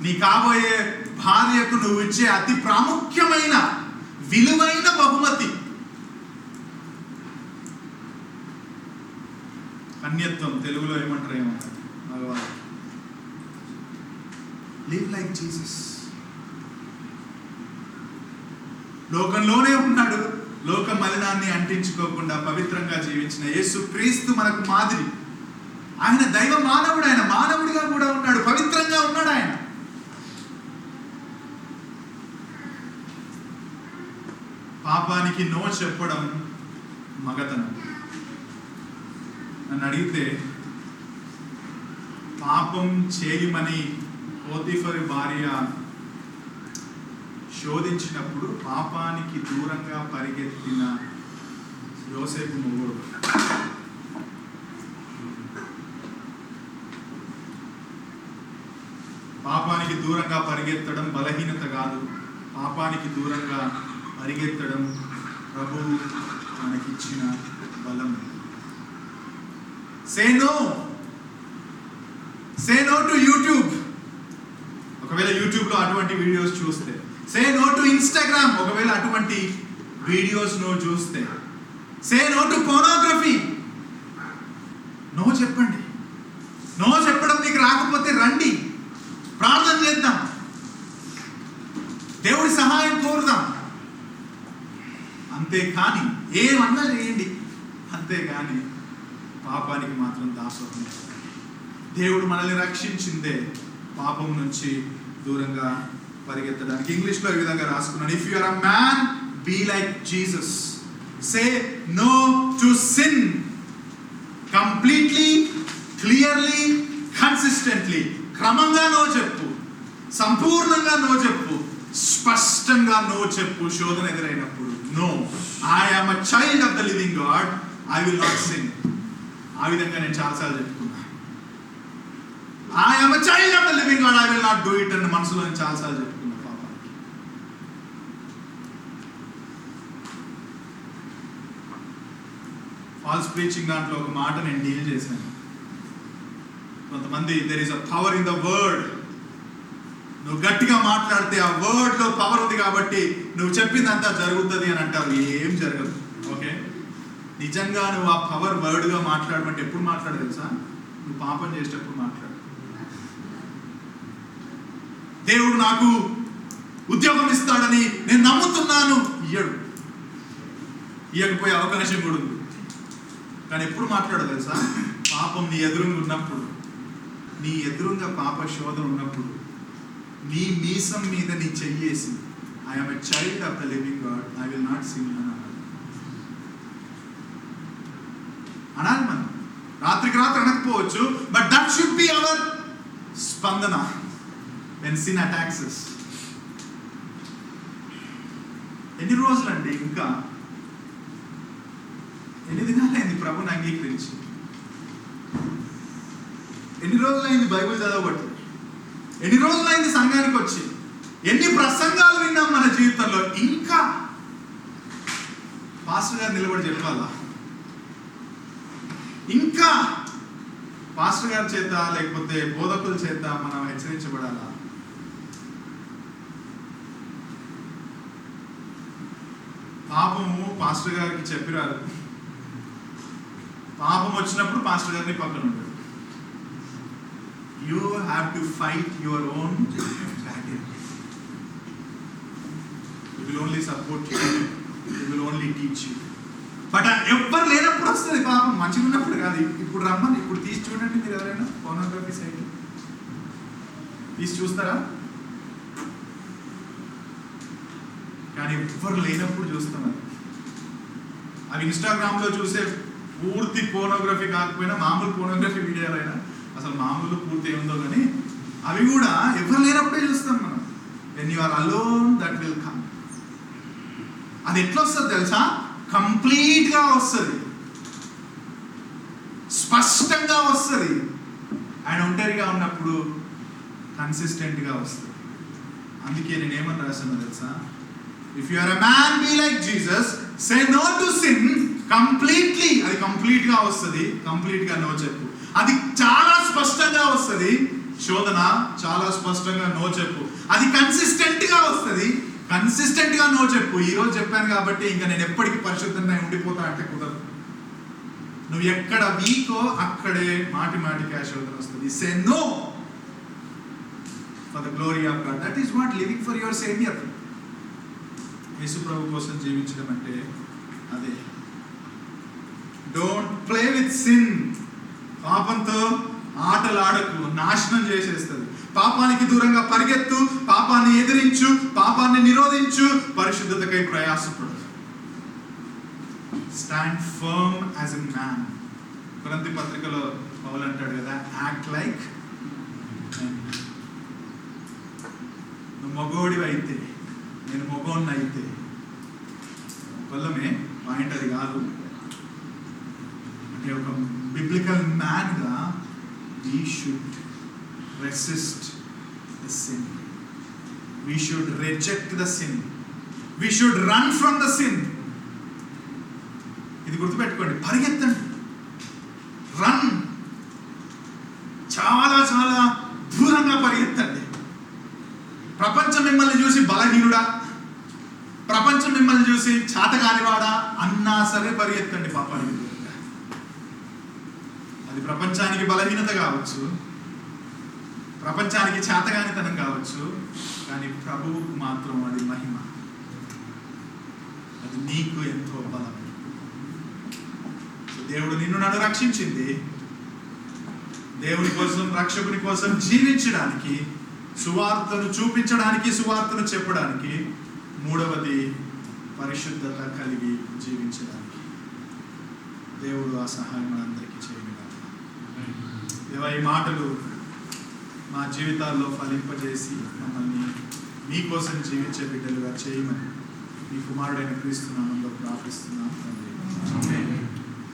నీ కాబోయే భార్యకు నువ్వు ఇచ్చే అతి ప్రాముఖ్యమైన విలువైన బహుమతి కన్యత్వం. తెలుగులో ఏమంటారు, ఏమంటారు భగవాన్, లివ్ లైక్ జీసస్. లోకంలోనే ఉన్నాడు, లోక మలినాన్ని అంటించుకోకుండా పవిత్రంగా జీవించిన యేసు క్రీస్తు మనకు మాదిరి. ఆయన దైవ మానవుడు, ఆయన మానవుడిగా కూడా ఉన్నాడు, పవిత్రంగా ఉన్నాడు. ఆయన పాపానికి నో చెప్పడం మగతనం. నన్ను అడిగితే పాపం చేయమని పోతీఫరు భార్య శోధించినప్పుడు పాపానికి దూరంగా పరిగెత్తిన యోసేపు మొగుడు. పాపానికి దూరంగా పరిగెత్తడం బలహీనత కాదు, పాపానికి దూరంగా పరిగెత్తడం ప్రభువు మనకిచ్చిన బలం. Say no to YouTube. ఒకవేళ యూట్యూబ్లో అటువంటి వీడియోస్ చూస్తే, సే నో టు ఇన్స్టాగ్రామ్. ఒకవేళ అటువంటి వీడియోస్ నువ్వు చూస్తే, say no to pornography. No చెప్పండి. నో చెప్పడం నీకు రాకపోతే రండి, ప్రార్థన చేద్దాం, దేవుడి సహాయం కోరుదాం. అంతేకాని ఏమన్నా చేయండి, అంతేగాని పాపానికి మాత్రం దాసోహం. దేవుడు మనల్ని రక్షించిందే పాపం నుంచి దూరంగా పరిగెత్తడానికి. ఇంగ్లీష్లో ఈ విధంగా రాసుకున్నాను, if you are a man be like Jesus, say no to sin completely, clearly, consistently. క్రమంగా నో చెప్పు, సంపూర్ణంగా నో చెప్పు, స్పష్టంగా నో చెప్పు. శోధన ఎదురైనప్పుడు no, I am a child of the living God, I will not sin. ఆ విధంగా నేను చాలాసార్లు చెప్పుకున్నా, I am a child of the living God, I will not do it అని మనసులో నేను చాలాసార్లు చెప్పుకున్నా. పాపానికి ఫాల్స్ ప్రీచింగ్ దాంట్లో ఒక మాట నేను డీల్ చేశాను. కొంతమంది there is a power in the word. నువ్వు గట్టిగా మాట్లాడితే ఆ వర్డ్ లో పవర్ ఉంది కాబట్టి నువ్వు చెప్పిందంతా జరుగుతుంది అని అంటారు. ఏం జరగదు. ఓకే, నిజంగా నువ్వు ఆ పవర్ వర్డ్ గా మాట్లాడమంటే ఎప్పుడు మాట్లాడు తెలుసా? నువ్వు పాపం చేసేటప్పుడు మాట్లాడు. దేవుడు నాకు ఉద్యోగం ఇస్తాడని నేను నమ్ముతున్నాను, ఇయ్యడు. ఇయ్యకపోయే అవకాశం కూడా ఉంది. కానీ ఎప్పుడు మాట్లాడు తెలుసా? పాపం నీ ఎదురుగా ఉన్నప్పుడు, నీ ఎదురుగా పాప శోధన ఉన్నప్పుడు, నీ మీసం మీద నీ చెయ్యేసి I am a child of the living God, I will not sin అనాలి. మనం రాత్రికి రాత్రి అనకపోవచ్చు, but that should be our స్పందన when sin attacks us. ఎన్ని రోజులండి, ఇంకా ఎన్ని దినాలైంది ప్రభుని అంగీకరించి? ఎన్ని రోజులైంది బైబిల్ చదవబట్టి? ఎన్ని రోజులైంది సంఘానికి వచ్చి? ఎన్ని ప్రసంగాలు విన్నాం మన జీవితంలో? ఇంకా పాస్టర్ గారు నిలబడి చెప్పాలా? ఇంకా పాస్టర్ గారి చేత లేకపోతే బోధకుల చేత మనం హెచ్చరించబడాలా? పాపము పాస్టర్ గారికి చెప్పిరారు. పాపం వచ్చినప్పుడు పాస్టర్ గారిని పక్కన ఉంటాడు. You have to fight your own battle. He will only support you. He will only teach you. But ఎవ్వరు లేనప్పుడు వస్తుంది పాపం. మంచిగా ఉన్నప్పుడు కాదు. ఇప్పుడు రమ్మని, ఇప్పుడు తీసి చూడండి. మీరు ఎవరైనా పోర్నోగ్రఫీ సైట్ తీసి చూస్తారా? కానీ ఎవ్వరు లేనప్పుడు చూస్తున్నారు. అవి ఇన్స్టాగ్రామ్లో చూసే పూర్తి పోర్నోగ్రఫీ కాకపోయినా మామూలు పోర్నోగ్రఫీ వీడియోలైనా, అసలు మామూలు పూర్తి ఏముందో కానీ అవి కూడా ఎవరు లేనప్పుడే చూస్తాం మనం. When you are alone that will come. అది ఎట్లా వస్తుంది తెలుసా? కంప్లీట్గా వస్తుంది, స్పష్టంగా వస్తుంది. ఆయన ఒంటరిగా ఉన్నప్పుడు కన్సిస్టెంట్గా వస్తుంది. అందుకే నేను ఏమని రాశాను తెలుసా? If you are a man be like Jesus, say no to sin completely. అది కంప్లీట్ గా వస్తుంది, కంప్లీట్ గా నో చెప్పు. అది చాలా స్పష్టంగా వస్తుంది, శోధన చాలా స్పష్టంగా నో చెప్పు. అది కన్సిస్టెంట్ గా వస్తుంది, కన్సిస్టెంట్ గా నో చెప్పు. ఈ రోజు చెప్పాను కాబట్టి ఇంకా నేను ఎప్పటికీ పరిశుద్ధంగా ఉండిపోతా అంటే కుదరదు. నువ్వు ఎక్కడ వీకో అక్కడే మాటి మాటికి ఆ శోధన వస్తుంది. Say no for the glory of God. That is what living for your saviour. Yesu ప్రభు కోసం జీవించడం అంటే అదే. Don't play with sin. పాపంతో ఆటలాడకు, నాశనం చేసేస్తుంది. పాపానికి దూరంగా పరిగెత్తు, పాపాన్ని ఎదిరించు, పాపాన్ని నిరోధించు, పరిశుద్ధతకై ప్రయాసపడు. Stand firm as a man. కొరింథీ పత్రికలో పౌలు అంటాడు కదా, యాక్ట్ లైక్. నువ్వు మగోడివి అయితే, నేను మగోడిని అయితే, కొల్లమే పాయింట్ అది కాదు. అంటే ఒక biblical మ్యాన్గా we should resist the sin. We should reject the sin. We should run from the sin. ఇది గుర్తుపెట్టుకోండి, పరిగెత్తండి. రన్, చాలా చాలా దూరంగా పరిగెత్తండి. ప్రపంచం మిమ్మల్ని చూసి బలహీనుడా, ప్రపంచం మిమ్మల్ని చూసి చాతకానివాడా అన్నా సరే పరిగెత్తండి పాపానికి. అది ప్రపంచానికి బలహీనత కావచ్చు, ప్రపంచానికి చేతగానితనం కావచ్చు, కానీ ప్రభువుకు మాత్రం అది మహిమ. అది నీకు ఎంతో బలం. దేవుడు నిన్ను నన్ను రక్షించింది దేవుని కోసం, రక్షకుని కోసం జీవించడానికి, సువార్తను చూపించడానికి, సువార్తను చెప్పడానికి. మూడవది పరిశుద్ధత కలిగి జీవించడానికి. దేవుడు ఆ సహాయం మనందరికీ చేయగలరు. దేవా, ఈ మాటలు మా జీవితాల్లో ఫలింపజేసి మమ్మల్ని మీకోసం జీవించే బిడ్డలుగా చేయమని మీ కుమారుడైన క్రీస్తు నామములో ప్రార్థిస్తున్నాం.